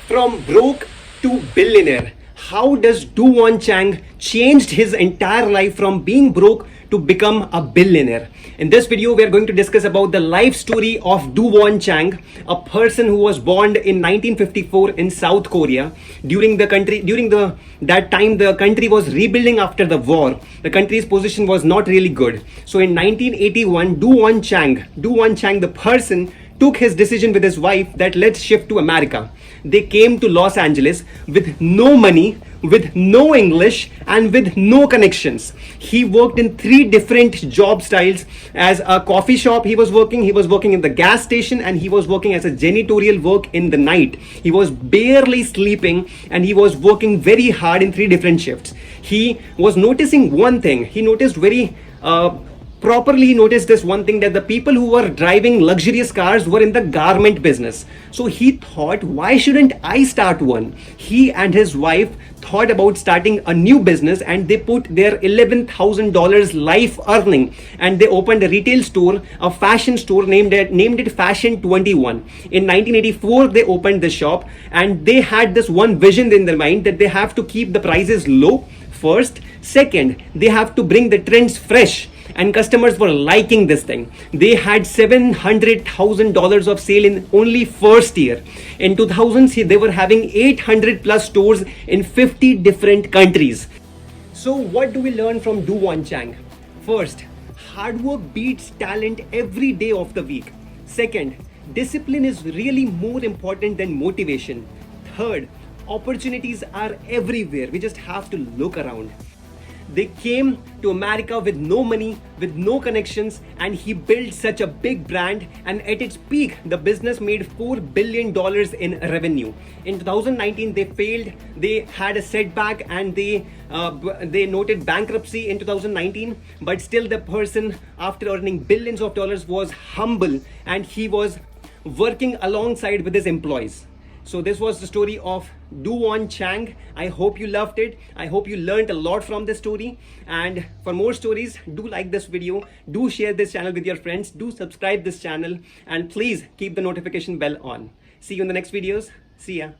From broke to billionaire. How does Do Won Chang changed his entire life from being broke to become a billionaire? In this video, we are going to discuss about the life story of Do Won Chang, a person who was born in 1954 in South Korea. That time the country was rebuilding after the war. The country's position was not really good. So in 1981, Do Won Chang, the person, took his decision with his wife that let's shift to America. They came to Los Angeles with no money, with no English, and with no connections. He worked in 3 different job styles. As a coffee shop he was working in the gas station, and he was working as a janitorial work in the night. He was barely sleeping and he was working very hard in 3 different shifts. He was noticing one thing. He noticed this one thing, that the people who were driving luxurious cars were in the garment business. So he thought, why shouldn't I start one? He and his wife thought about starting a new business, and they put their $11,000 life earning and they opened a retail store, a fashion store, named it Fashion 21. In 1984 they opened the shop, and they had this one vision in their mind, that they have to keep the prices low first. Second, they have to bring the trends fresh, and customers were liking this thing. They had $700,000 of sale in only first year. In 2000s they were having 800 plus stores in 50 different countries. So what do we learn from Do Won Chang? First, hard work beats talent every day of the week. Second, discipline is really more important than motivation. Third, opportunities are everywhere. We just have to look around. They came to America with no money, with no connections, and he built such a big brand, and at its peak the business made $4 billion in revenue. In 2019 they failed, they had a setback, and they noted bankruptcy in 2019, but still the person, after earning billions of dollars, was humble, and he was working alongside with his employees. So this was the story of Do Won Chang. I hope you loved it. I hope you learned a lot from this story. And for more stories, do like this video. Do share this channel with your friends. Do subscribe this channel. And please keep the notification bell on. See you in the next videos. See ya.